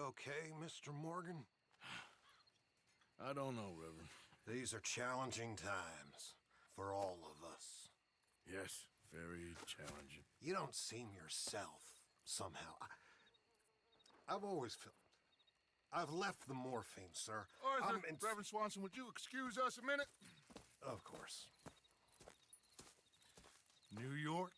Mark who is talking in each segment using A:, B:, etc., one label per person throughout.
A: okay, Mr. Morgan?
B: I don't know, Reverend.
A: These are challenging times for all of us.
B: Yes, very challenging.
A: You don't seem yourself, somehow. I've always felt... I've left the morphine, sir.
C: Arthur, Reverend Swanson, would you excuse us a minute?
A: Of course.
C: New York.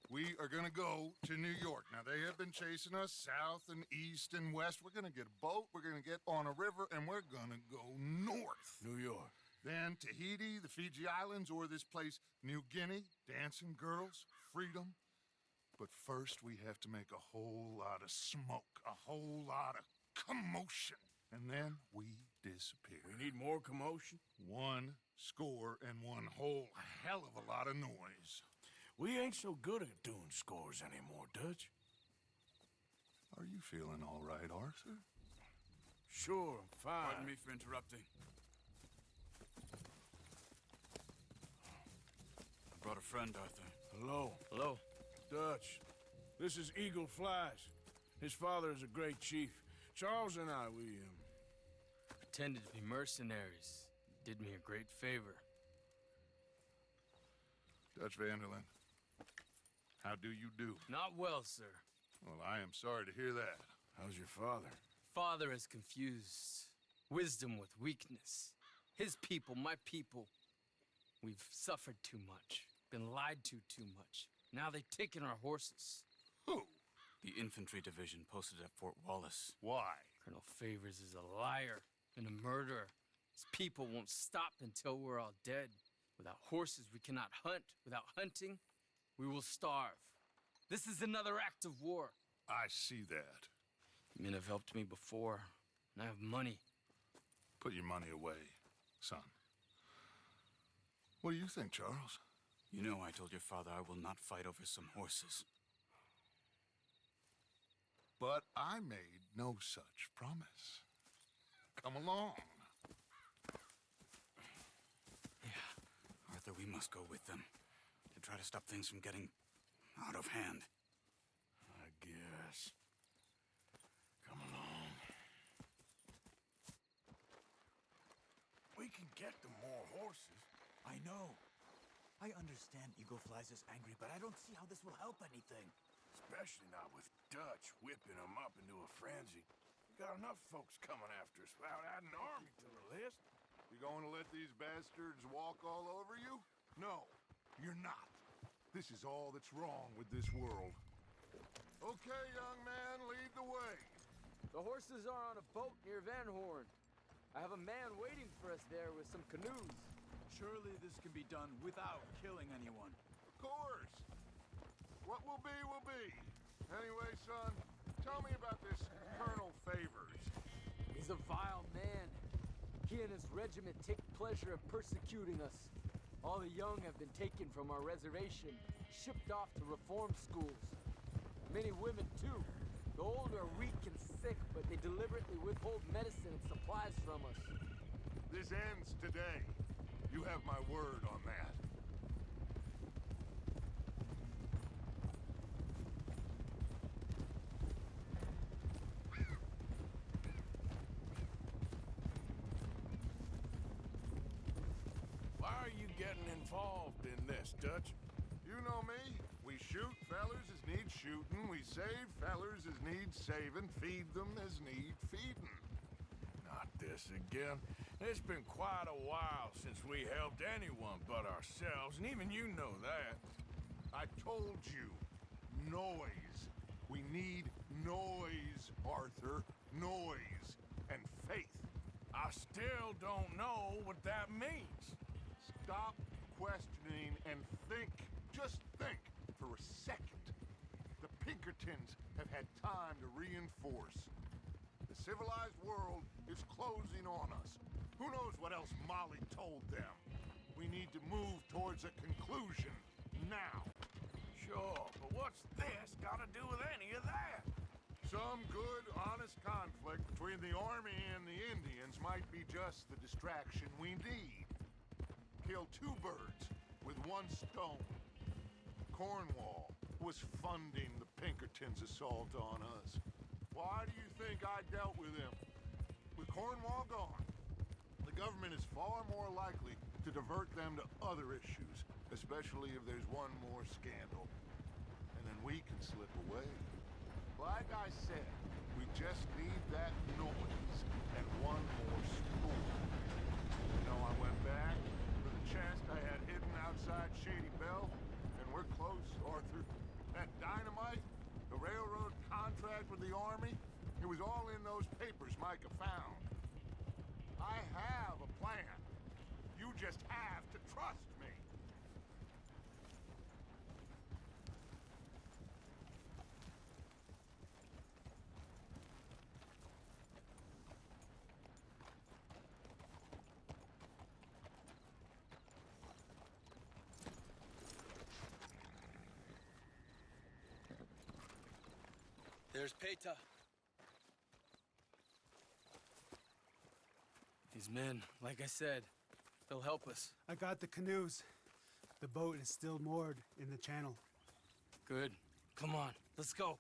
C: We are gonna go to New York. Now, they have been chasing us south and east and west. We're gonna get a boat, we're gonna get on a river, and we're gonna go north.
B: New York.
C: Then Tahiti, the Fiji Islands, or this place, New Guinea, dancing girls, freedom. But first, we have to make a whole lot of smoke, a whole lot of commotion. And then we disappear.
B: We need more commotion?
C: 1 score and 1 whole hell of a lot of noise.
B: We ain't so good at doing scores anymore, Dutch.
C: Are you feeling all right, Arthur?
B: Sure, I'm fine.
D: Pardon me for interrupting. I brought a friend, Arthur.
B: Hello.
E: Hello.
B: Dutch. This is Eagle Flies. His father is a great chief. Charles and I, we
E: Pretended to be mercenaries. Did me a great favor.
C: Dutch Vanderlyn, how do you do?
E: Not well, sir.
C: Well, I am sorry to hear that.
B: How's your father?
E: Father has confused wisdom with weakness. His people, my people. We've suffered too much. Been lied to too much. Now they've taken our horses.
C: Who?
D: The infantry division posted at Fort Wallace.
C: Why?
E: Colonel Favors is a liar and a murderer. His people won't stop until we're all dead. Without horses, we cannot hunt. Without hunting, we will starve. This is another act of war.
C: I see that.
E: Men have helped me before, and I have money.
C: Put your money away, son. What do you think, Charles?
D: You know I told your father I will not fight over some horses.
C: But I made no such promise. Come along.
D: Yeah. Arthur, we must go with them. To try to stop things from getting out of hand.
B: I guess. Come along. We can get them more horses.
F: I know. I understand Eagle Flies is angry, but I don't see how this will help anything.
B: Especially not with Dutch whipping them up into a frenzy. We got enough folks coming after us without adding an army to the list.
C: You going to let these bastards walk all over you? No, you're not. This is all that's wrong with this world. Okay, young man, lead the way.
E: The horses are on a boat near Van Horn. I have a man waiting for us there with some canoes.
F: Surely this can be done without killing anyone.
C: Of course. What will be, will be. Anyway, son, tell me about this Colonel Favors.
E: He's a vile man. He and his regiment take pleasure in persecuting us. All the young have been taken from our reservation, shipped off to reform schools. Many women, too. The old are weak and sick, but they deliberately withhold medicine and supplies from us.
C: This ends today. You have my word on that.
B: Why are you getting involved in this, Dutch?
C: You know me. We shoot fellers as need shooting. We save fellers as need saving. Feed them as need feeding.
B: Not this again. It's been quite a while since we helped anyone but ourselves, and even you know that.
C: I told you. Noise. We need noise, Arthur. Noise. And faith.
B: I still don't know what that means.
C: Stop questioning and think. Just think for a second. The Pinkertons have had time to reinforce. The civilized world is closing on us. Who knows what else Molly told them? We need to move towards a conclusion now.
B: Sure, but what's this got to do with any of that?
C: Some good, honest conflict between the army and the Indians might be just the distraction we need. Kill 2 birds with 1 stone. Cornwall was funding the Pinkertons' assault on us. Why do you think I dealt with him? With Cornwall gone, the government is far more likely to divert them to other issues, especially if there's one more scandal. And then we can slip away. Like I said, we just need that noise and one more school. You know, I went back for the chest I had hidden outside Shady Belle, and we're close, Arthur. That dynamite, the railroad contract with the Army, it was all in those papers Micah found. I have a plan. You just have to trust me.
E: There's Peta. These men, like I said, they'll help us.
G: I got the canoes. The boat is still moored in the channel.
E: Good. Come on, let's go.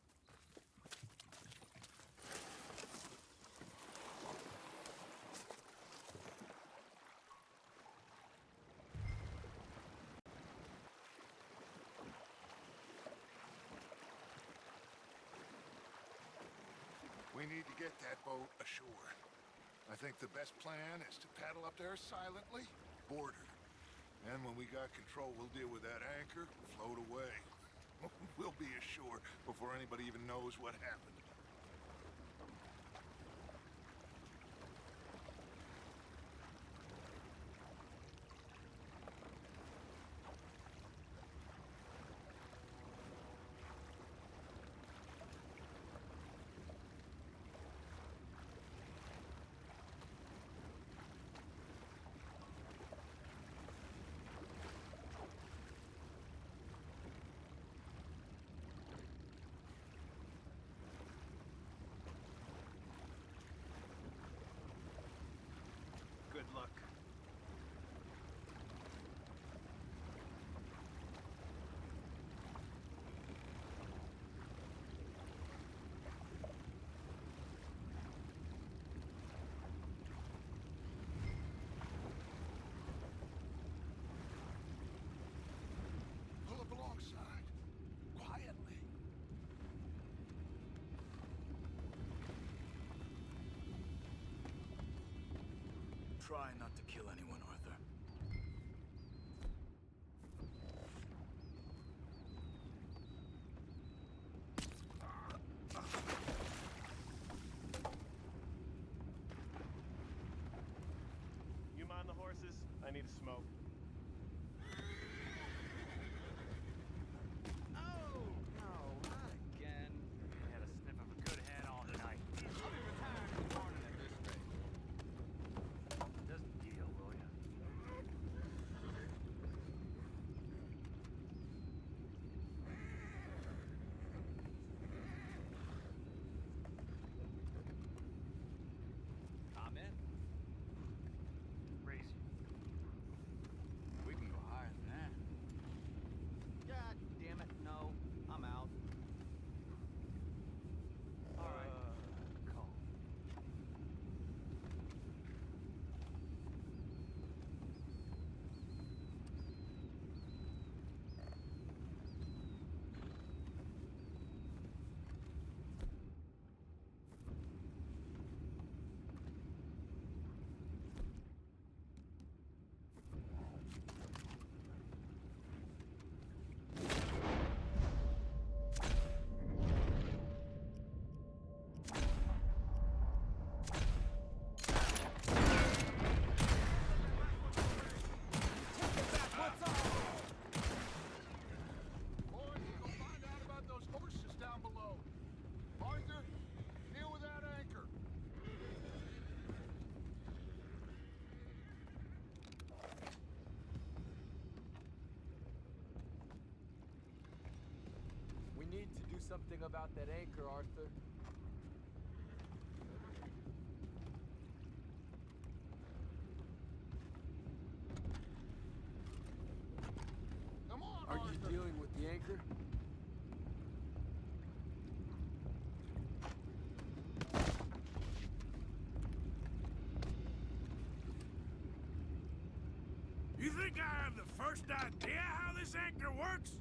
C: We need to get that boat ashore. I think the best plan is to paddle up there silently, board her. And when we got control, we'll deal with that anchor, float away. We'll be ashore before anybody even knows what happened.
G: Good luck.
C: Pull up alongside, quietly.
D: Try not to kill anyone, Arthur.
H: You mind the horses? I need a smoke. Oh, no, not again. I had a sniff of a good head all night. I'll be retired in the morning at this rate. Just deal, will ya? I'm in. Raise you.
D: We can go higher than that.
H: God damn it, no. I'm out. All right. Calm. Boys, go find out about those horses down below. Arthur, deal with that anchor.
E: We need to do something about that anchor, Arthur.
C: Come on,
E: Are
C: Arthur.
E: you dealing with the anchor?
B: first idea how this anchor works?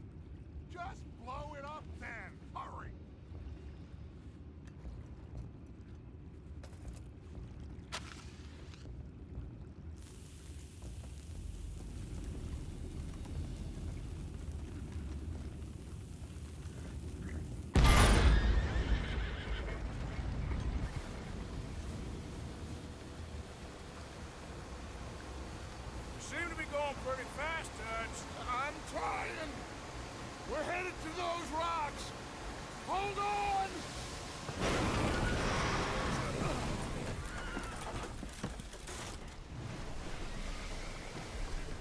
C: Just blow it up then. Hurry.
B: You seem to be going pretty fast, Dutch.
C: I'm trying. We're headed to those rocks. Hold on!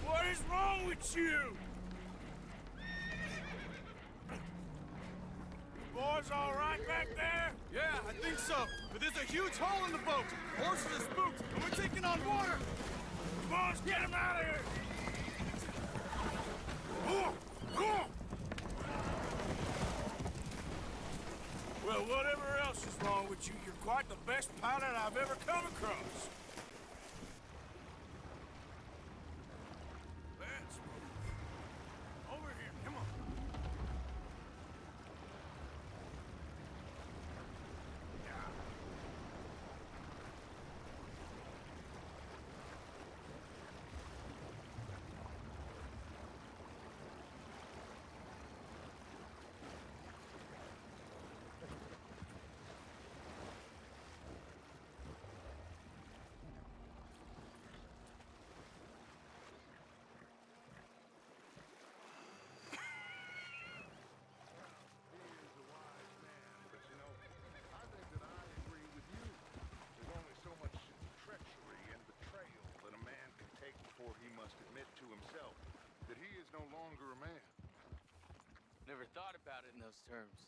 B: What is wrong with you? Boys all right back there?
D: Yeah, I think so. But there's a huge hole in the boat. Horses are spooked, and we're taking on water.
B: Come on, let's get him out of here! Well, whatever else is wrong with you, you're quite the best pilot I've ever come across. Let's move. Over here, come on.
C: No longer a man.
E: Never thought about it in those terms.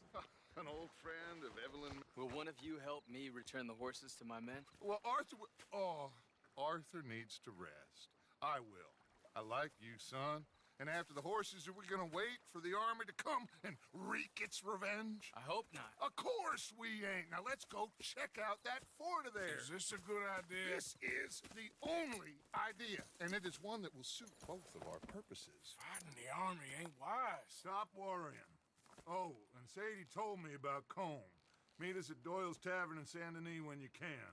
C: An old friend of Evelyn.
E: Will one of you help me return the horses to my men?
C: Well, Arthur needs to rest. I will. I like you, son. And after the horses, are we gonna wait for the army to come and wreak its revenge?
E: I hope not.
C: Of course we ain't. Now let's go check out that fort of theirs.
B: Is this a good idea?
C: This is the only idea, and it is one that will suit both of our purposes.
B: Fighting the army ain't wise.
C: Stop worrying. Oh, and Sadie told me about Combe. Meet us at Doyle's Tavern in Saint Denis when you can.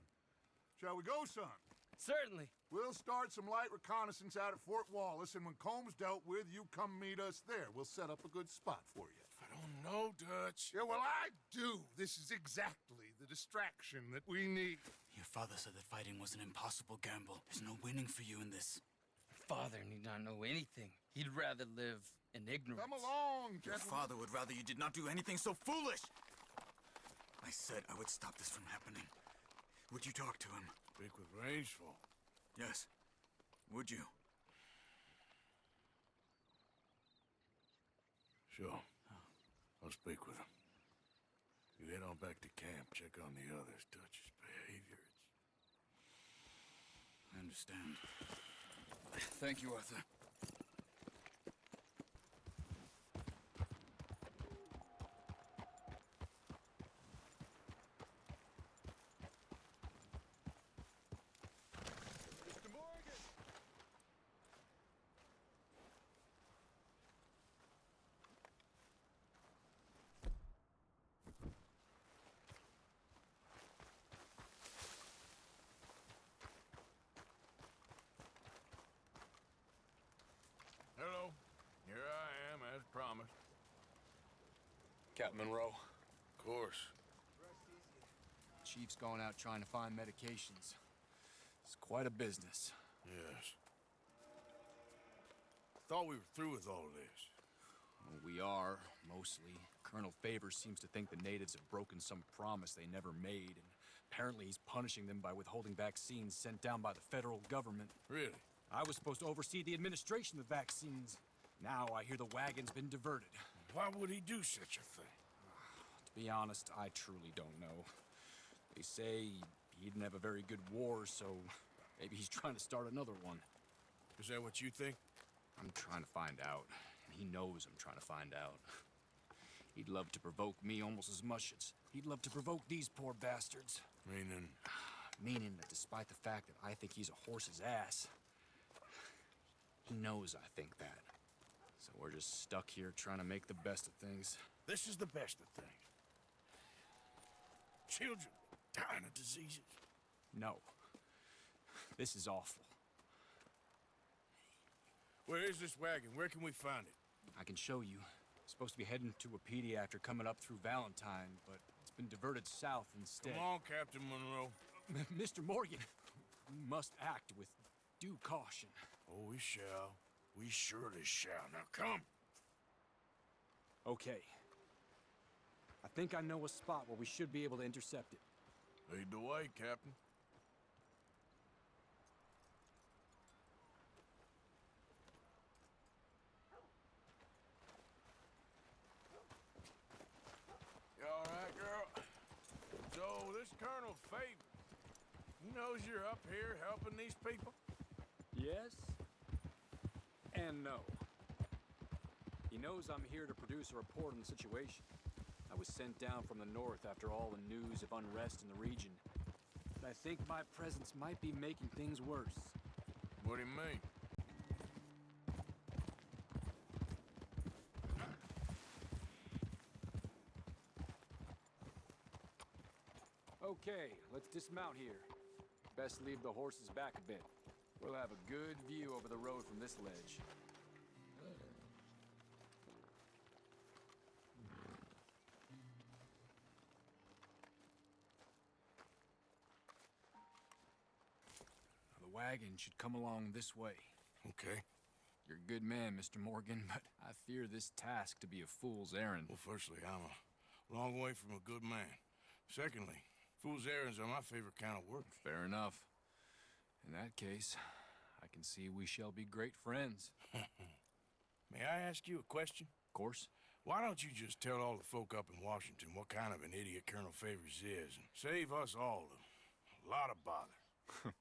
C: Shall we go, son?
E: Certainly.
C: We'll start some light reconnaissance out at Fort Wallace, and when Combs dealt with, you come meet us there. We'll set up a good spot for you.
B: I don't know, Dutch.
C: Yeah, well, I do. This is exactly the distraction that we need.
D: Your father said that fighting was an impossible gamble. There's no winning for you in this.
E: Father need not know anything. He'd rather live in ignorance.
C: Come along,
D: Your
C: gentlemen.
D: father would rather you did not do anything so foolish. I said I would stop this from happening. Would you talk to him?
B: Speak with Rangeful.
D: Yes. Would you?
B: Sure. I'll speak with him. You head on back to camp, check on the others. Dutch's behavior,
D: I understand. Thank you, Arthur.
B: Hello. Here I am, as promised.
I: Captain Monroe.
B: Of course.
I: Chief's going out trying to find medications. It's quite a business.
B: Yes. Thought we were through with all this.
I: Well, we are, mostly. Colonel Favors seems to think the natives have broken some promise they never made, and apparently he's punishing them by withholding vaccines sent down by the federal government.
B: Really?
I: I was supposed to oversee the administration of vaccines. Now I hear the wagon's been diverted.
B: Why would he do such a thing?
I: To be honest, I truly don't know. They say he didn't have a very good war, so maybe he's trying to start another one.
B: Is that what you think?
I: I'm trying to find out, and he knows I'm trying to find out. He'd love to provoke me almost as much as he'd love to provoke these poor bastards.
B: Meaning?
I: Meaning that despite the fact that I think he's a horse's ass, he knows I think that. So we're just stuck here trying to make the best of things.
B: This is the best of things. Children dying of diseases.
I: No. This is awful.
B: Where is this wagon? Where can we find it?
I: I can show you. Supposed to be heading to a pediatric coming up through Valentine, but it's been diverted south instead.
B: Come on, Captain Monroe.
I: Mr. Morgan, we must act with due caution.
B: Oh, we shall. We surely shall. Now come.
I: Okay. I think I know a spot where we should be able to intercept it.
B: Lead the way, Captain. You all right, girl? So, this Colonel Favor, he knows you're up here helping these people?
I: Yes and no. He knows I'm here to produce a report on the situation. I was sent down from the north after all the news of unrest in the region. But I think my presence might be making things worse.
B: What do you mean?
I: Okay, let's dismount here. Best leave the horses back a bit. We'll have a good view over the road from this ledge. The wagon should come along this way.
B: Okay.
I: You're a good man, Mr. Morgan, but I fear this task to be a fool's errand.
B: Well, firstly, I'm a long way from a good man. Secondly, fool's errands are my favorite kind of work.
I: Fair enough. In that case, I can see we shall be great friends.
B: May I ask you a question?
I: Of course.
B: Why don't you just tell all the folk up in Washington what kind of an idiot Colonel Favors is and save us all a lot of bother?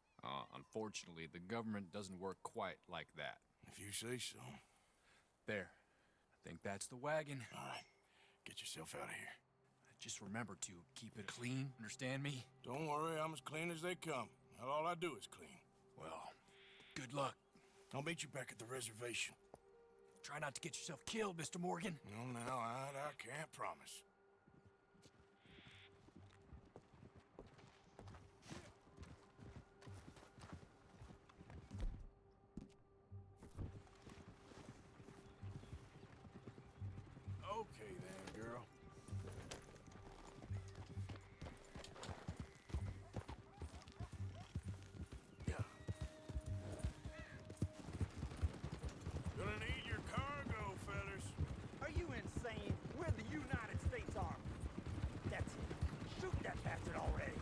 I: Unfortunately, the government doesn't work quite like that.
B: If you say so.
I: There. I think that's the wagon.
B: All right. Get yourself out of here.
I: Just remember to keep it clean, understand me?
B: Don't worry, I'm as clean as they come. All I do is clean.
I: Well, good luck.
B: I'll meet you back at the reservation.
I: Try not to get yourself killed, Mr. Morgan.
B: No, I can't promise. Okay then, girl. Gonna need your cargo, fellas.
F: Are you insane? We're the United States Army. That's it. Shoot that bastard already.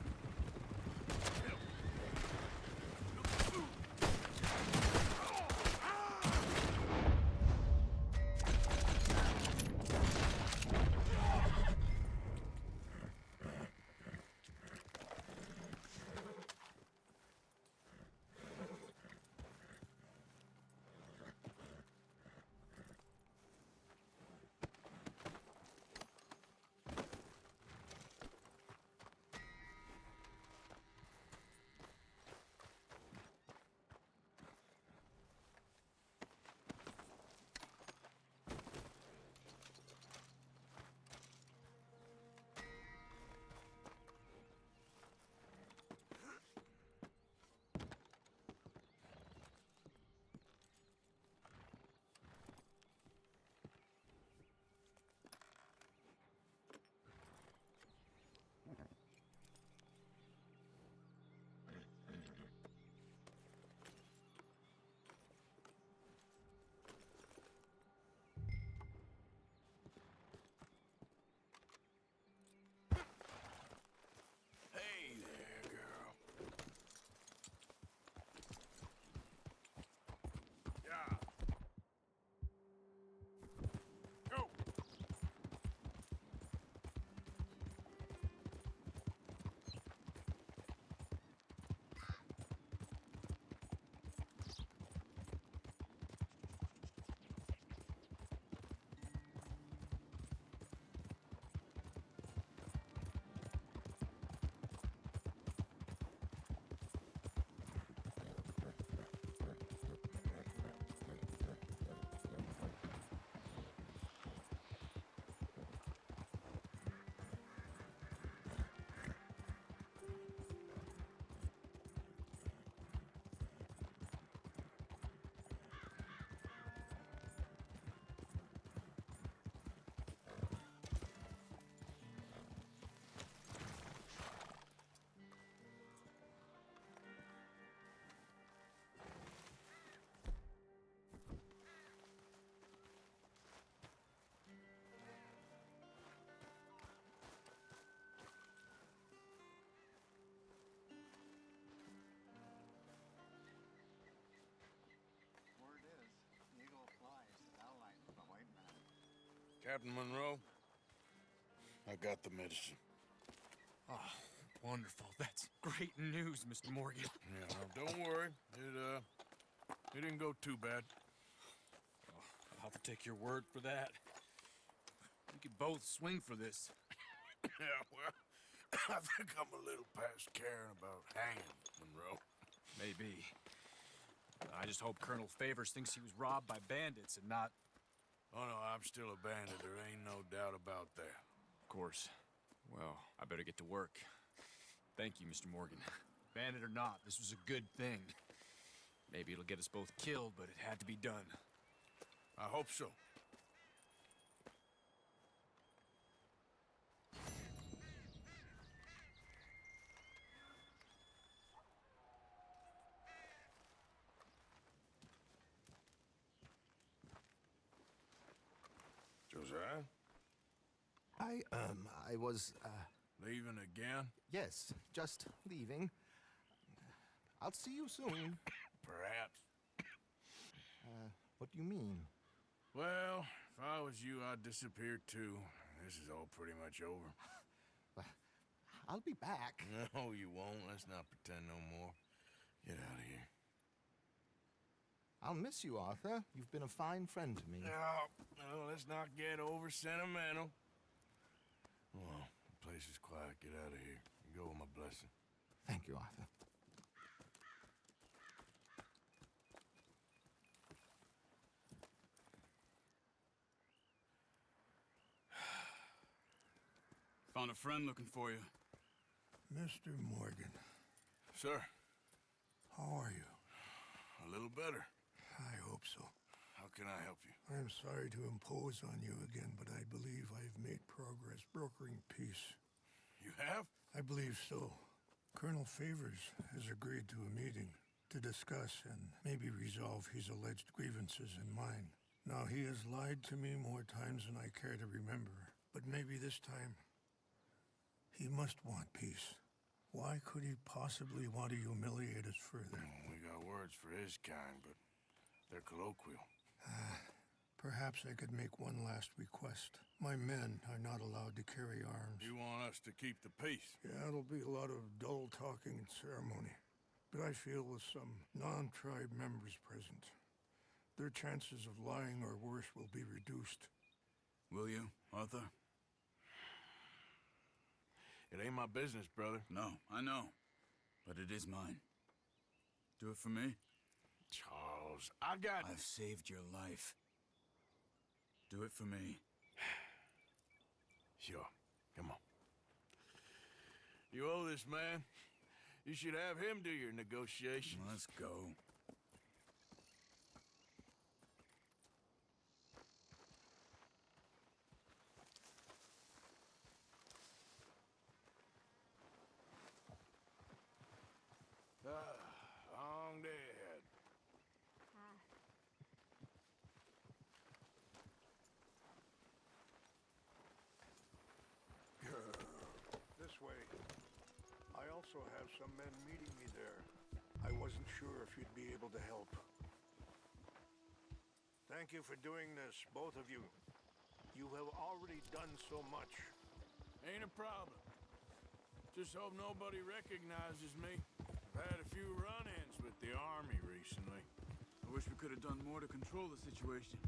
B: Captain Monroe, I got the medicine.
I: Oh, wonderful. That's great news, Mr. Morgan.
B: Yeah, no, don't worry. It didn't go too bad.
I: Oh, I'll have to take your word for that. We could both swing for this.
B: Yeah, well, I think I'm a little past caring about hanging, Monroe.
I: Maybe. I just hope Colonel Favors thinks he was robbed by bandits and not...
B: Oh, no, I'm still a bandit. There ain't no doubt about that.
I: Of course. Well, I better get to work. Thank you, Mr. Morgan. Bandit or not, this was a good thing. Maybe it'll get us both killed, but it had to be done.
B: I hope so. Josiah?
J: I was,
B: Leaving again?
J: yes, just leaving. I'll see you soon.
B: Perhaps.
J: What do you mean?
B: Well, if I was you, I'd disappear too. This is all pretty much over.
J: I'll be back.
B: No, you won't. Let's not pretend no more. Get out of here.
J: I'll miss you, Arthur. You've been a fine friend to me.
B: No, let's not get over sentimental. Well, the place is quiet. Get out of here. You go with my blessing.
J: Thank you, Arthur.
D: Found a friend looking for you.
C: Mr. Morgan,
B: Sir,
C: how are you?
B: a little better.
C: I hope so.
B: How can I help you?
C: I'm sorry to impose on you again, but I believe I've made progress brokering peace.
B: You have?
C: I believe so. Colonel Favors has agreed to a meeting to discuss and maybe resolve his alleged grievances and mine. Now, he has lied to me more times than I care to remember, but maybe this time he must want peace. Why could he possibly want to humiliate us further?
B: We got words for his kind, but they're colloquial.
C: Perhaps I could make one last request. My men are not allowed to carry arms.
B: You want us to keep the peace?
C: Yeah, it'll be a lot of dull talking and ceremony. But I feel with some non-tribe members present, their chances of lying or worse will be reduced.
D: Will you, Arthur?
B: It ain't my business, brother.
D: No, I know. But it is mine. Do it for me?
B: Charles, I've
D: saved your life. Do it for me.
B: Sure. Come on. You owe this man. You should have him do your negotiations.
D: Let's go.
B: Long day ahead.
C: This way. I also have some men meeting me there. I wasn't sure if you'd be able to help. Thank you for doing this, both of you. You have already done so much.
B: Ain't a problem. Just hope nobody recognizes me. I've had a few run-ins with the army recently.
D: I wish we could have done more to control the situation.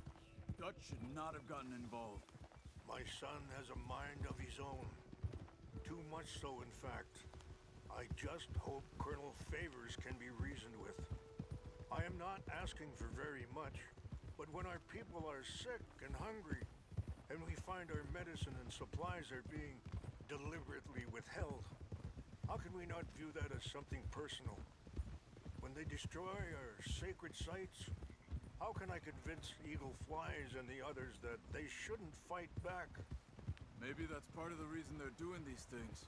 D: Dutch should not have gotten involved.
C: My son has a mind of his own. Too much so, in fact. I just hope Colonel Favors can be reasoned with. I am not asking for very much, but when our people are sick and hungry, and we find our medicine and supplies are being deliberately withheld, how can we not view that as something personal? When they destroy our sacred sites, how can I convince Eagle Flies and the others that they shouldn't fight back?
D: Maybe that's part of the reason they're doing these things.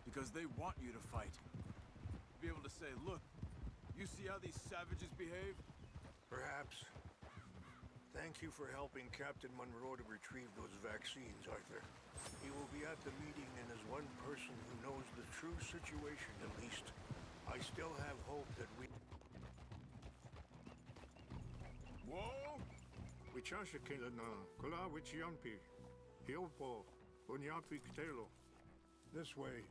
D: Because they want you to fight. Be able to say, look, you see how these savages behave?
C: Perhaps. Thank you for helping Captain Monroe to retrieve those vaccines, Arthur. He will be at the meeting and is one person who knows the true situation, at least. I still have hope that we...
B: Whoa!
C: Wichasha Kilana, Kula Wichiampi, Hiopo, Unyapi Kitelo. This way.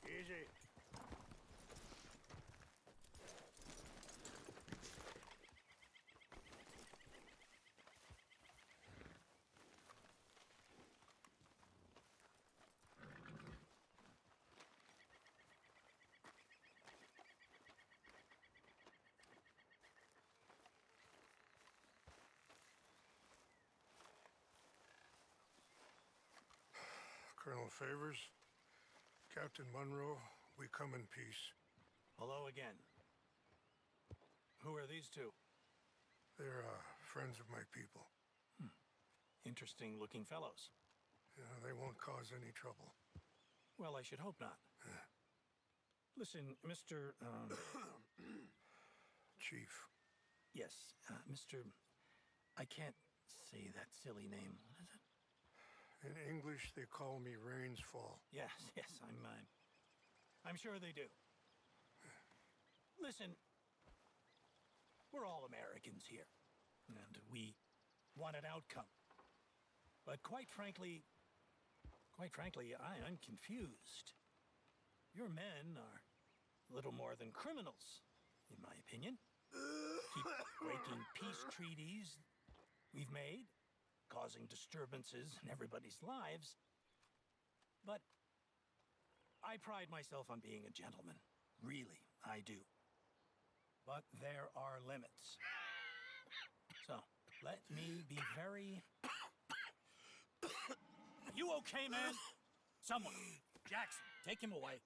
C: Easy. Colonel Favors, Captain Monroe, we come in peace.
F: Hello again. Who are these two?
C: They're friends of my people.
F: Interesting looking fellows.
C: Yeah, they won't cause any trouble.
F: Well, I should hope not. Listen, Mr.
C: Chief.
F: Yes, Mr. I can't say that silly name. What is it?
C: In English, they call me Rainsfall.
F: Yes, I'm sure they do. Listen, we're all Americans here, and we want an outcome. But quite frankly, I'm confused. Your men are little more than criminals, in my opinion. Keep breaking peace treaties we've made, causing disturbances in everybody's lives. But I pride myself on being a gentleman. Really, I do. But there are limits. So, let me be very... Are you okay, man? Someone. Jackson, take him away.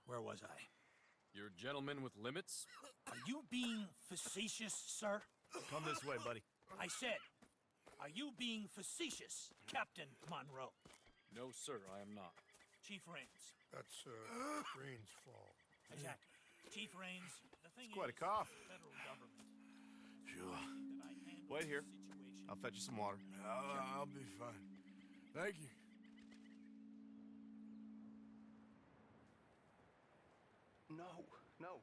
F: Where was I?
I: You're a gentleman with limits?
F: Are you being facetious, sir?
J: Come this way, buddy.
F: I said, are you being facetious, Captain Monroe?
I: No, sir, I am not.
F: Chief Raines.
C: That's, Rainsfall.
F: Exactly. Chief Raines, the thing
J: Quite a
F: is,
J: cough.
F: the federal government.
J: Sure.
F: That I handle
J: Wait here.
F: this situation.
J: I'll fetch you some water.
D: I'll be fine. Thank you.
K: No.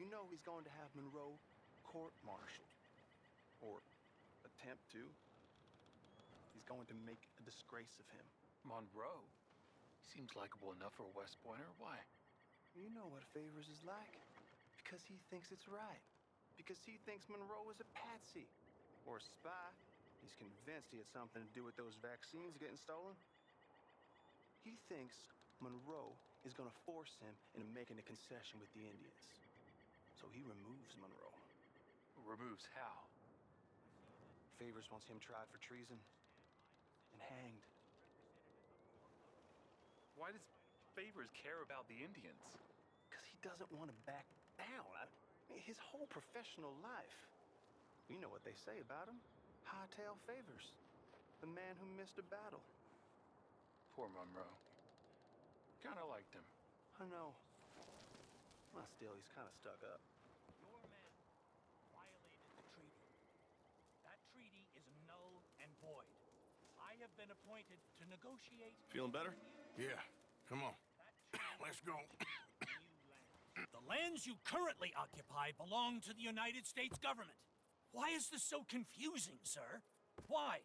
K: You know he's going to have Monroe court-martialed. Or attempt to. He's going to make a disgrace of him.
L: Monroe? He seems likable enough for a West Pointer. Why?
K: You know what Favors is like. Because he thinks it's right. Because he thinks Monroe is a patsy. Or a spy. He's convinced he had something to do with those vaccines getting stolen. He thinks Monroe is going to force him into making a concession with the Indians. So he removes Monroe.
L: Removes how?
K: Favors wants him tried for treason and hanged.
L: Why does Favors care about the Indians?
K: Because he doesn't want to back down. His whole professional life. You know what they say about him. Hightail Favors. The man who missed a battle.
L: Poor Monroe. Kinda liked him.
K: I know. Well, still, he's kind of stuck up.
F: Your men violated the treaty. That treaty is null and void. I have been appointed to negotiate...
J: Feeling better?
D: Yeah, come on. Let's go.
F: The lands you currently occupy belong to the United States government. Why is this so confusing, sir? Why?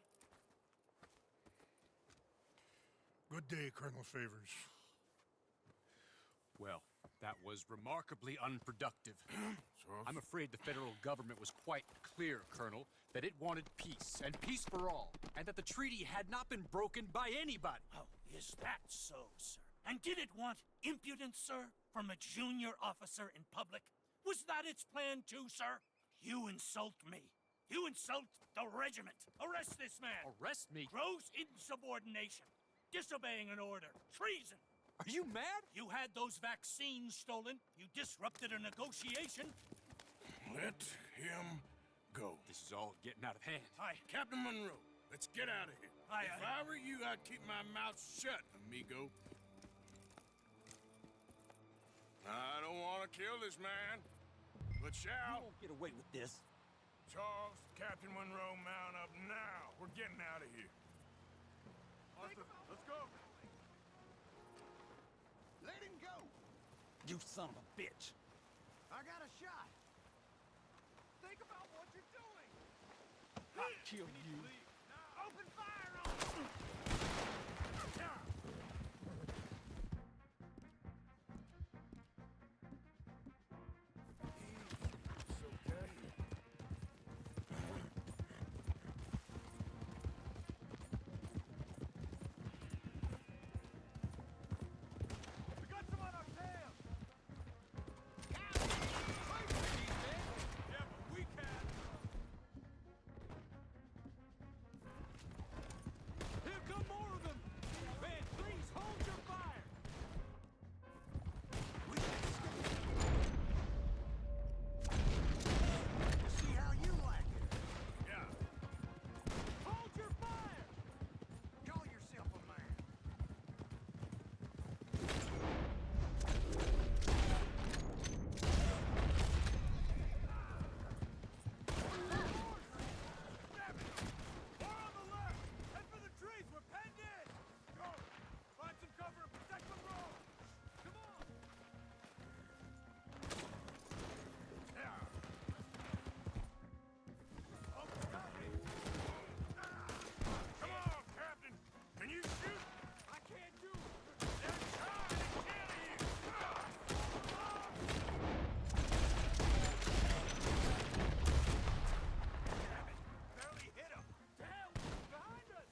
C: Good day, Colonel Favors.
I: Well, that was remarkably unproductive. I'm afraid the federal government was quite clear, Colonel, that it wanted peace, and peace for all, and that the treaty had not been broken by anybody.
F: Oh, is that so, sir? And did it want impudence, sir, from a junior officer in public? Was that its plan too, sir? You insult me. You insult the regiment. Arrest this man.
I: Arrest me?
F: Gross insubordination. Disobeying an order. Treason.
I: Are you mad?
F: You had those vaccines stolen. You disrupted a negotiation.
D: Let him go.
I: This is all getting out of hand.
D: Captain Monroe, let's get out of here. If I were you, I'd keep my mouth shut, amigo.
B: I don't want to kill this man, but
E: You
B: shall.
E: won't get away with this.
B: Charles, Captain Monroe, mount up now. We're getting out of here.
D: Arthur, let's go.
C: Let him go!
E: You son of a bitch.
C: I got a shot! Think about what you're doing!
E: I'll kill you.
C: Open fire on him!
B: It's okay.
C: We got some on our tail!
B: Yeah, but we can.
E: Here come more of them. Man, please hold your fire.
C: See how you like it!
B: Yeah.
E: Hold your fire.
C: Call yourself a man!
B: More on the left. Head for the trees. We're penned in. Go. Find some cover and protect Monroe. Come on. Yeah. Come on, Captain. Can you shoot?
E: I can't do it.
B: They're trying to kill you. Barely hit him.
E: To hell, behind us.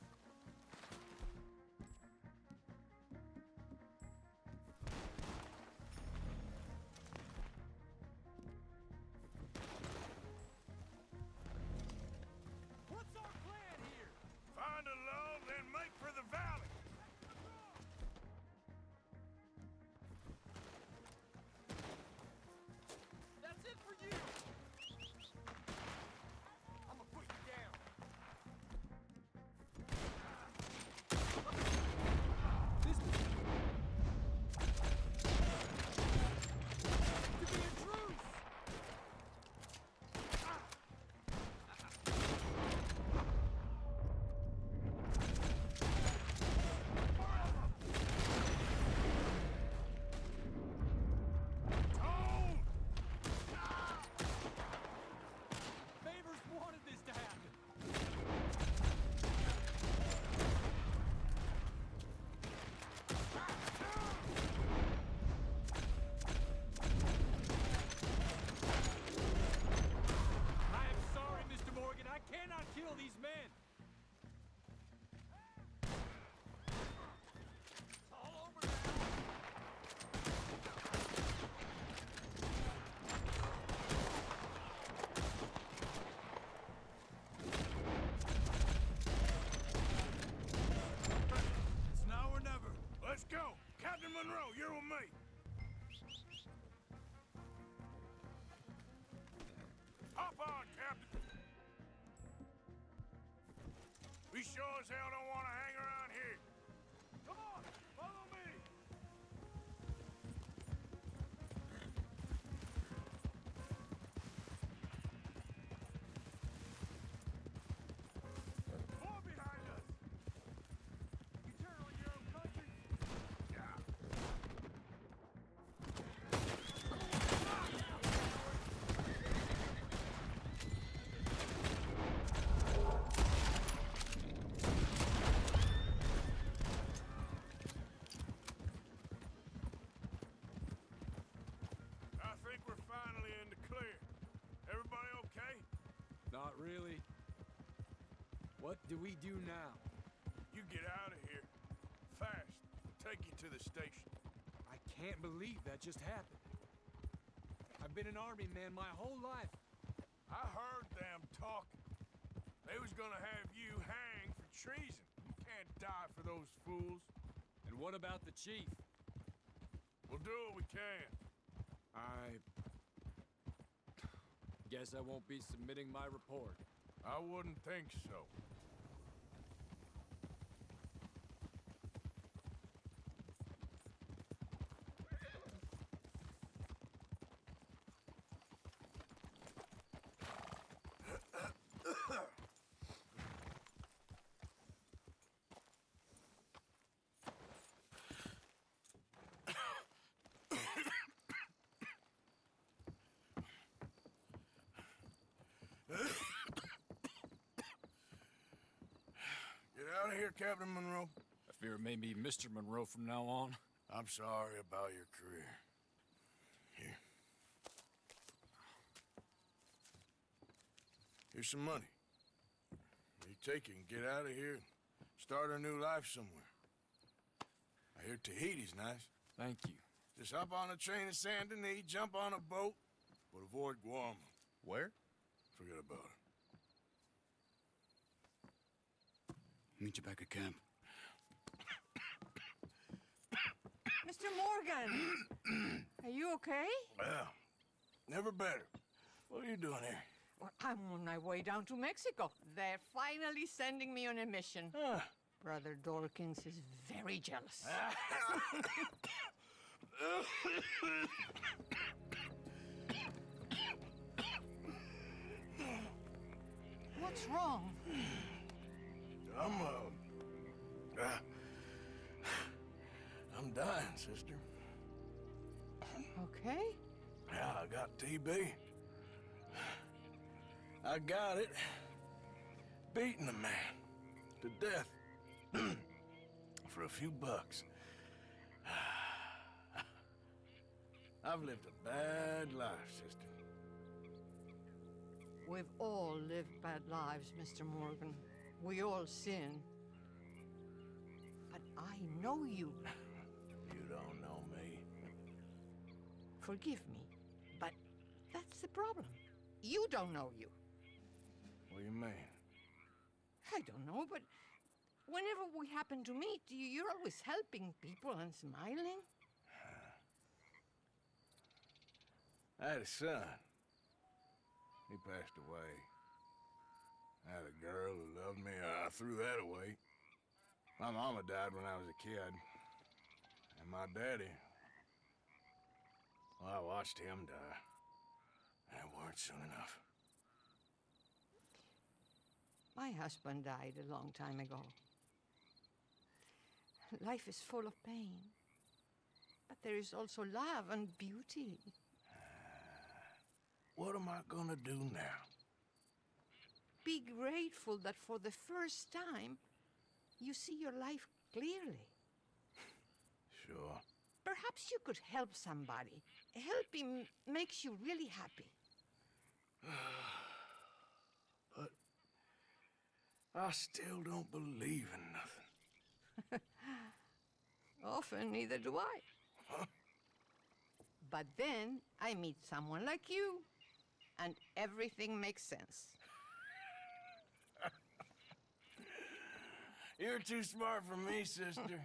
E: What's our plan here?
B: Find a lull, then make for the valley.
E: That's it for you.
C: I'm gonna put you down!
E: This to be a truce.
B: Tone!
E: Favors wanted this to happen. I am sorry, Mr. Morgan. I cannot kill these men. It's all over now.
B: It's now or never. Let's go. Captain Monroe, you're with me. Hop on, Captain. We sure as hell don't want to hang around here. Come on, follow me. More behind us. You turn on your own country. Yeah. I think we're finally in the clear. Everybody okay?
I: Not really. What do we do now?
B: You get out of here. Fast. We'll take you to the station.
I: I can't believe that just happened. I've been an army man my whole life.
B: I heard them talking. They was gonna have you hanged for treason. You can't die for those fools.
I: And what about the chief?
B: We'll do what we can.
I: I guess I won't be submitting my report.
B: I wouldn't think so. hear, Captain Monroe?
I: I fear it may be Mr. Monroe from now on.
B: I'm sorry about your career. Here. Here's some money. You take it and get out of here and start a new life somewhere. I hear Tahiti's nice.
I: Thank you.
B: Just hop on a train to Saint Denis, jump on a boat, but avoid Guam.
M: Where?
B: Forget about it.
M: Meet you back at camp.
N: Mr. Morgan! Are you okay?
B: Well, never better. What are you doing here?
N: Well, I'm on my way down to Mexico. They're finally sending me on a mission. Brother Dorkins is very jealous. What's wrong?
B: I'm dying, sister.
N: Okay.
B: Yeah, I got TB. I got it. Beating a man to death for a few bucks. I've lived a bad life, sister.
N: We've all lived bad lives, Mr. Morgan. We all sin. But I know you.
B: You don't know me.
N: Forgive me, but that's the problem. You don't know you.
B: What do you mean?
N: I don't know, but whenever we happen to meet, you're always helping people and smiling.
B: I had a son. He passed away. I had a girl who loved me. I threw that away. My mama died when I was a kid. And my daddy, well, I watched him die. And it weren't soon enough.
N: My husband died a long time ago. Life is full of pain. But there is also love and beauty.
B: What am I gonna do now?
N: Be grateful that for the first time, you see your life clearly.
B: Sure.
N: Perhaps you could help somebody. Helping makes you really happy.
B: But I still don't believe in nothing.
N: Often, neither do I. But then I meet someone like you, and everything makes sense.
B: You're too smart for me, sister.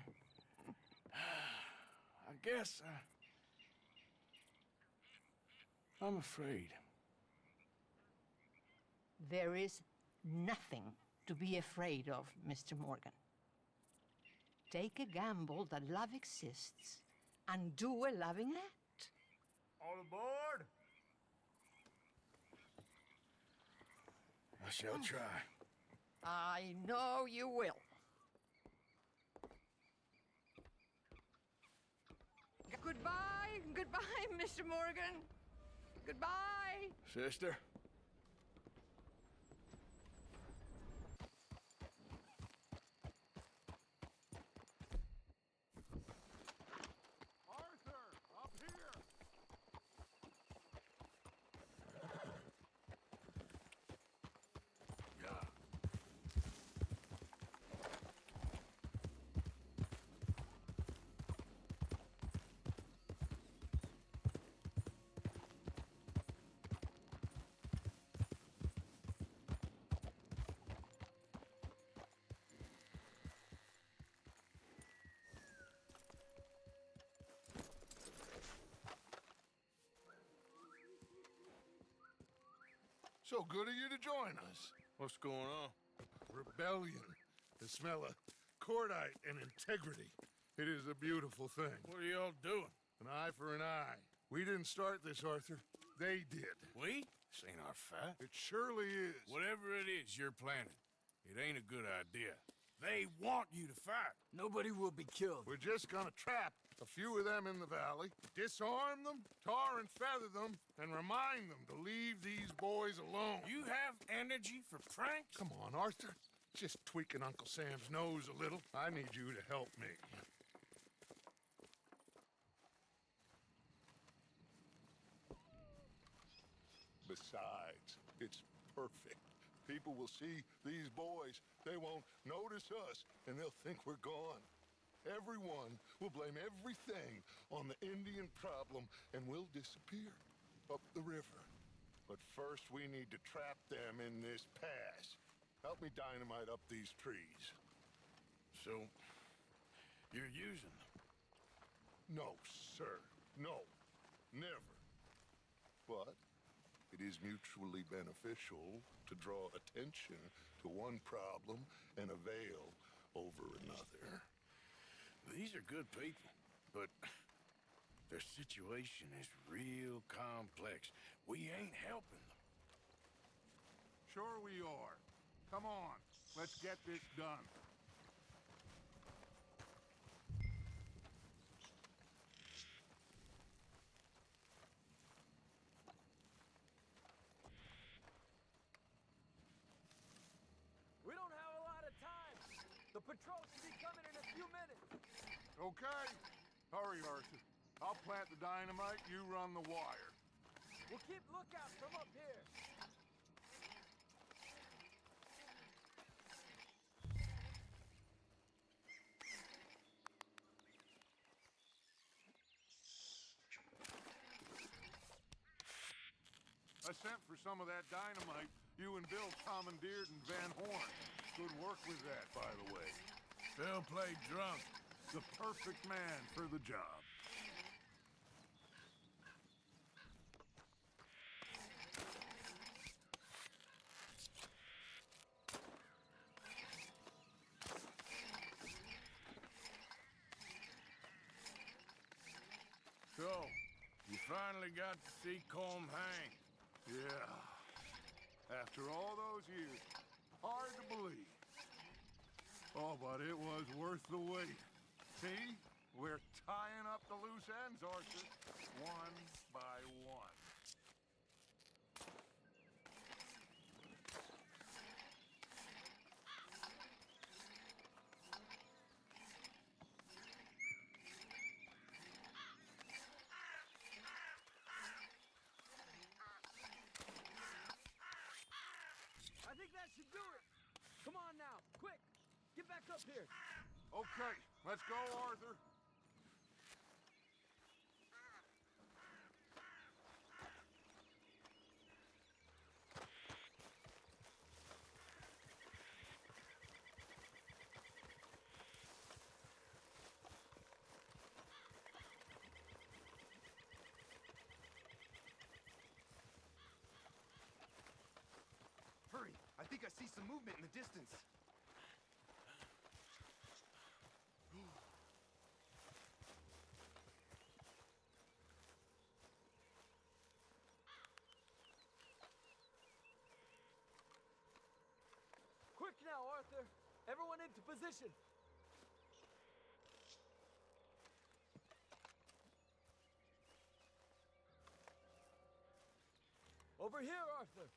B: I guess I'm afraid.
N: There is nothing to be afraid of, Mr. Morgan. Take a gamble that love exists and do a loving act.
C: All aboard!
B: I shall try.
N: I know you will. Goodbye, goodbye, Mr. Morgan. Goodbye.
B: Sister?
C: Arthur, up here!
B: Yeah.
C: So good of you to join us.
B: What's going on?
C: Rebellion. The smell of cordite and integrity. It is a beautiful thing.
B: What are y'all doing?
C: An eye for an eye. We didn't start this, Arthur. They did.
B: We? This ain't our fight.
C: It surely is.
B: Whatever it is you're planning, it ain't a good idea. They want you to fight.
E: Nobody will be killed.
C: We're just gonna trap a few of them in the valley, disarm them, tar and feather them, and remind them to leave these boys alone.
B: You have energy for pranks?
C: Come on, Arthur. just tweaking Uncle Sam's nose a little. I need you to help me. Besides, it's perfect. People will see these boys. They won't notice us, and they'll think we're gone. Everyone will blame everything on the Indian problem, and we'll disappear up the river. But first, we need to trap them in this pass. Help me dynamite up these trees.
B: So, you're using them?
C: No, sir. No. Never. But it is mutually beneficial to draw attention to one problem and avail over another.
B: These are good people, but their situation is real complex. We ain't helping them.
C: Sure we are. Come on, let's get this done.
E: We don't have a lot of time. The patrol should be coming in a few minutes.
C: Okay. Hurry, Arthur. I'll plant the dynamite, you run the wire.
E: We'll keep lookout from up here.
C: I sent for some of that dynamite you and Bill commandeered in Van Horn. Good work with that, by the way.
B: Bill played drunk.
C: The perfect man for the job.
B: So, you finally got to see Colm hang.
C: Yeah. After all those years, hard to believe. Oh, but it was worth the wait. See? We're tying up the loose ends, Arthur. One by one.
E: I think that should do it. Come on now, quick. Get back up here.
C: Okay, let's go, Arthur.
K: Hurry! I think I see some movement in the distance.
E: Quick now, Arthur. Everyone into position. Over here, Arthur.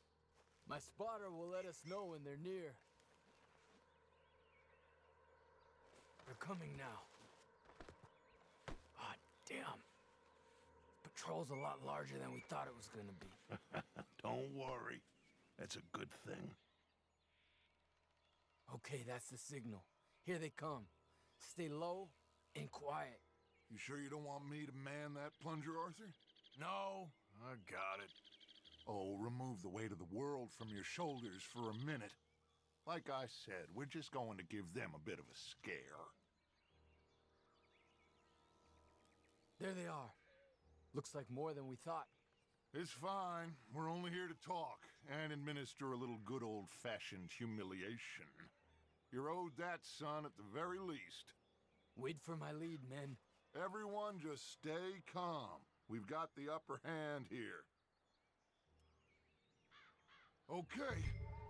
E: My spotter will let us know when they're near. They're coming now. Ah, damn. Patrol's a lot larger than we thought it was gonna be.
C: Don't worry. That's a good thing.
E: Okay, that's the signal. Here they come. Stay low and quiet.
C: You sure you don't want me to man that plunger, Arthur?
B: No, I got it.
C: Oh, remove the weight of the world from your shoulders for a minute. Like I said, we're just going to give them a bit of a scare.
E: There they are. Looks like more than we thought.
C: It's fine. We're only here to talk and administer a little good old-fashioned humiliation. You're owed that, son, at the very least.
E: Wait for my lead, men.
C: Everyone just stay calm. We've got the upper hand here. Okay,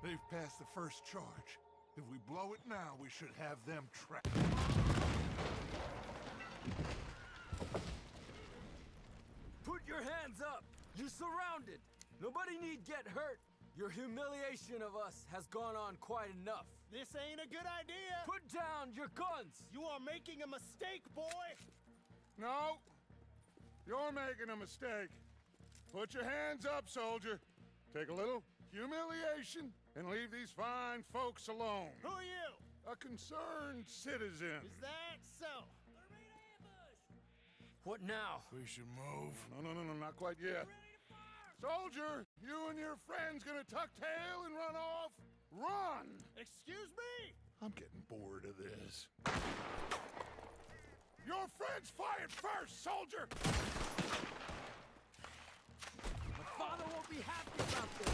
C: they've passed the first charge. If we blow it now, we should have them trapped.
E: Put your hands up! You're surrounded! Nobody need get hurt! Your humiliation of us has gone on quite enough.
G: This ain't a good idea.
E: Put down your guns!
G: You are making a mistake, boy.
C: No, you're making a mistake. Put your hands up, soldier. Take a little humiliation and leave these fine folks alone.
G: Who are you?
C: A concerned citizen.
G: Is that so?
E: What now?
B: We should move.
C: No, not quite yet. Soldier, you and your friend's gonna tuck tail and run off? Run!
G: Excuse me?
C: I'm getting bored of this. Your friend's fired first, soldier!
E: My father won't be happy about this.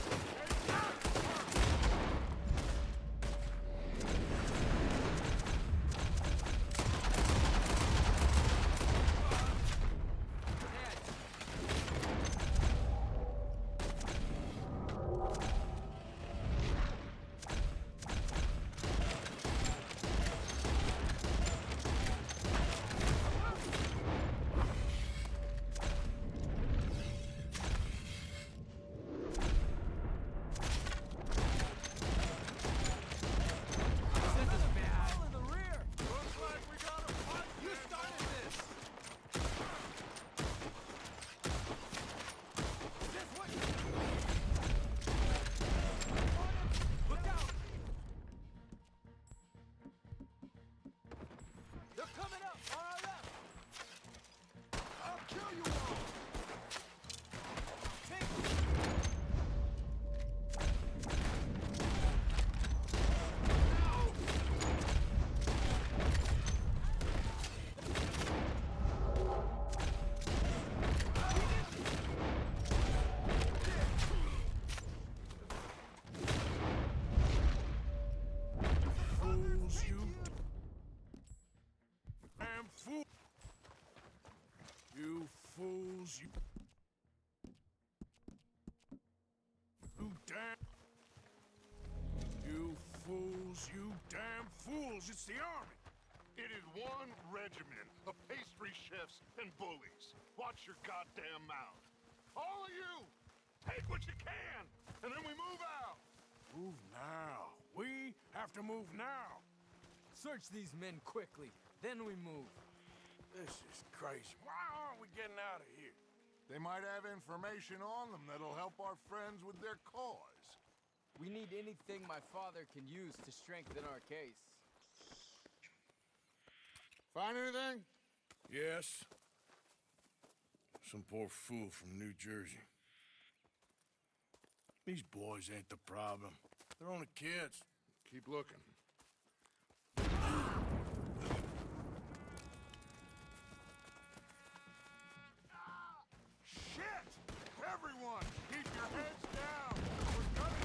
B: You fools, you damn... You fools, you damn fools, it's the army!
C: It is one regiment of pastry chefs and bullies. Watch your goddamn mouth. All of you, take what you can, and then we move out.
B: Move now. We have to move now.
E: Search these men quickly, then we move.
B: This is crazy. Why aren't we getting out of here?
C: They might have information on them that'll help our friends with their cause.
E: We need anything my father can use to strengthen our case.
C: Find anything?
B: Yes. Some poor fool from New Jersey. These boys ain't the problem. They're only kids.
C: Keep looking. Shit! Everyone, keep your heads down! We're coming!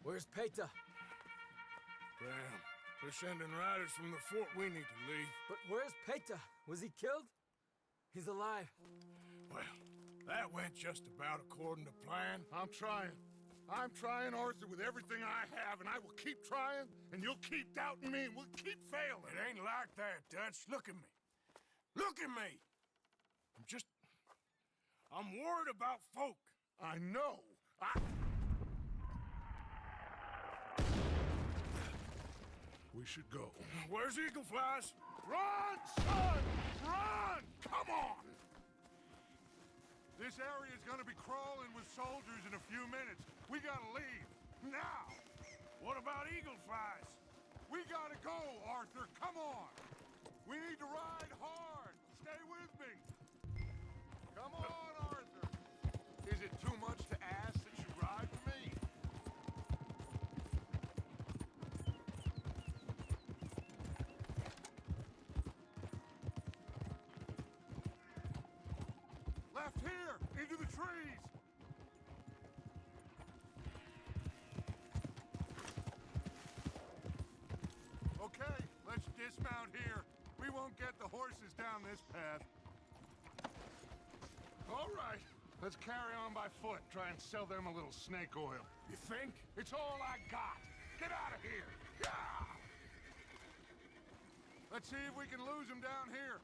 E: Where's Peta?
B: Damn. They're sending riders from the fort. We need to leave.
E: But where's Peta? Was he killed? He's alive.
B: Well, that went just about according to plan.
C: I'm trying, Arthur, with everything I have, and I will keep trying, and you'll keep doubting me, and we'll keep failing.
B: It ain't like that, Dutch. Look at me. Look at me! I'm worried about folk.
C: I know. We should go.
B: Where's Eagle Flies?
C: Run, son! Run! Come on! This area is gonna be crawling with soldiers in a few minutes. We gotta leave. Now!
B: What about Eagle Flies?
C: We gotta go, Arthur. Come on! We need to ride hard. Stay with me. Come on, Arthur. Is it too much to ask that you ride with me? Left here, into the trees. Okay, let's dismount here. We won't get the horses down this path. All right, let's carry on by foot. Try and sell them a little snake oil.
B: You think?
C: It's all I got. Get out of here. Yeah! Let's see if we can lose them down here.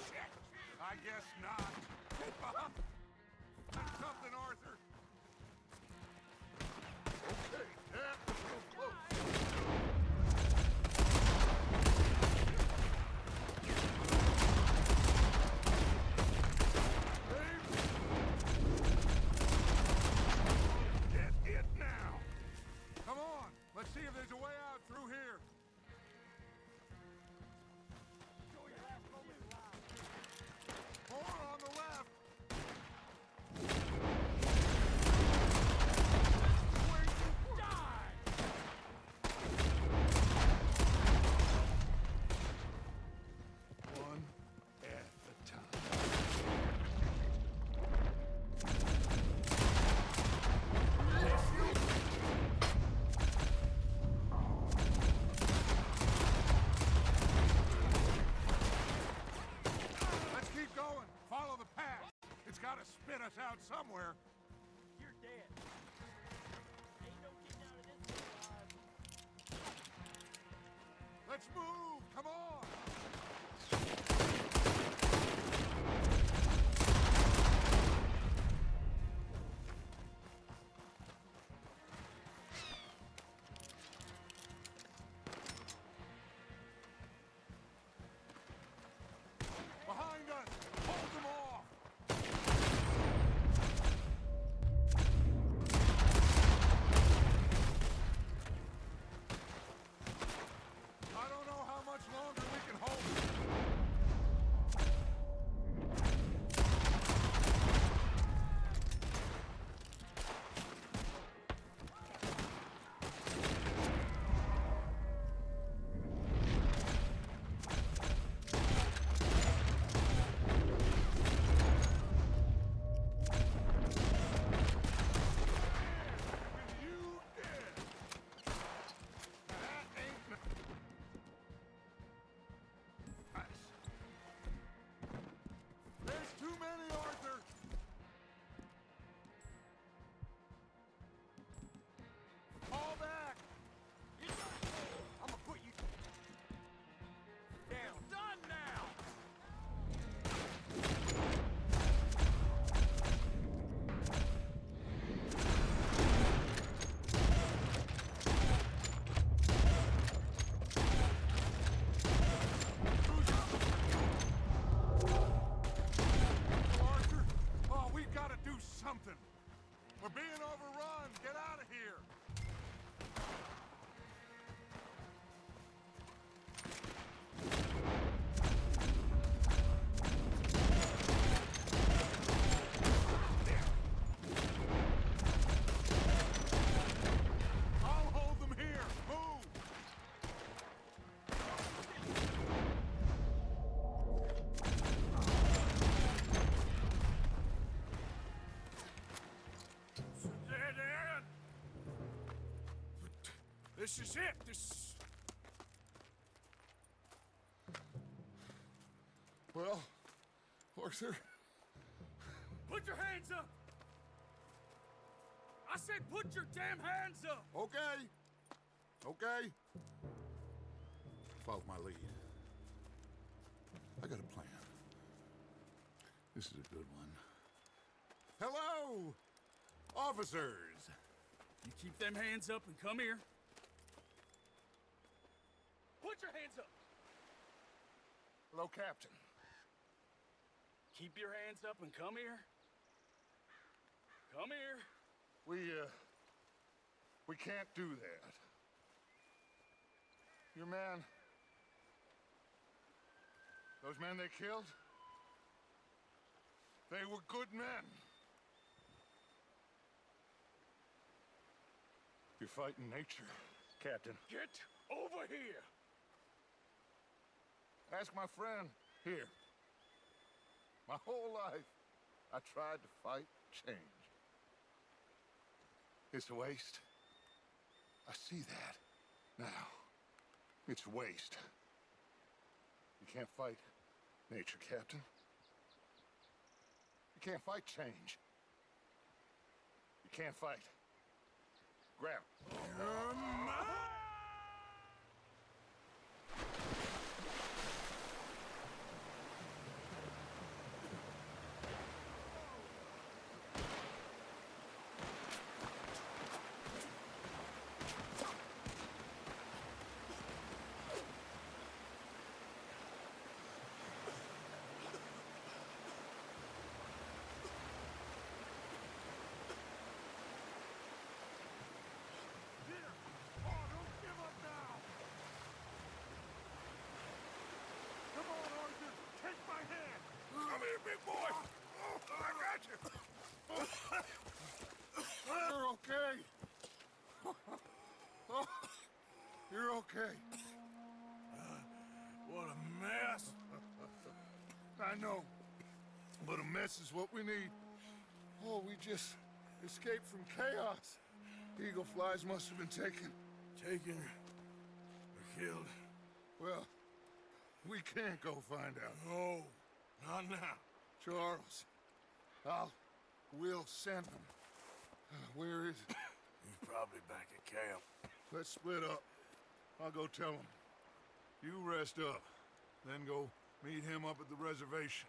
C: Shit! I guess not. Keep up! That's something, Arthur. Okay, that's so close. Get it now! Come on, let's see if there's a way out through here. More on the left. Where you die! One at a time. Let's keep going. Follow the path. It's got to spit us out somewhere.
E: You're dead. Ain't no getting out of this alive.
C: Let's move. Come on. Behind us. Hold them off. I don't know how much longer we can hold it. You did. That ain't nice. There's too many, Arthur. Fall back.
E: I'm gonna put you down. Done now.
C: Arthur, oh, we've got to do something. We're being overrun. Get out of here. I'll hold them here. Move.
B: Dead end. This is it. This.
C: Well, Arthur,
I: Put your hands up! I said put your damn hands up!
C: okay. Okay. Follow my lead. I got a plan.
B: This is a good one.
C: Hello, officers.
D: You keep them hands up and come here. Put your hands up.
C: Hello, Captain.
D: Keep your hands up and come here. Come here.
C: We can't do that. Your man... Those men they killed? They were good men. You're fighting nature, Captain.
D: Get over here.
C: Ask my friend here. My whole life, I tried to fight change. It's a waste. I see that now. It's waste. You can't fight nature, Captain. You can't fight change. You can't fight. Grab. Big boy! I got you! You're okay. You're okay.
B: What a mess.
C: I know, but a mess is what we need. Oh, we just escaped from chaos. Eagle flies must have been taken.
B: Taken or killed?
C: Well, we can't go find out.
B: No, not now.
C: Charles, we'll send him. Where is he?
B: He's probably back at camp.
C: Let's split up. I'll go tell him. You rest up, then go meet him up at the reservation.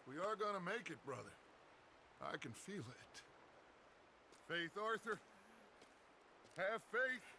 C: We are gonna make it, brother. I can feel it. Faith, Arthur. Have faith.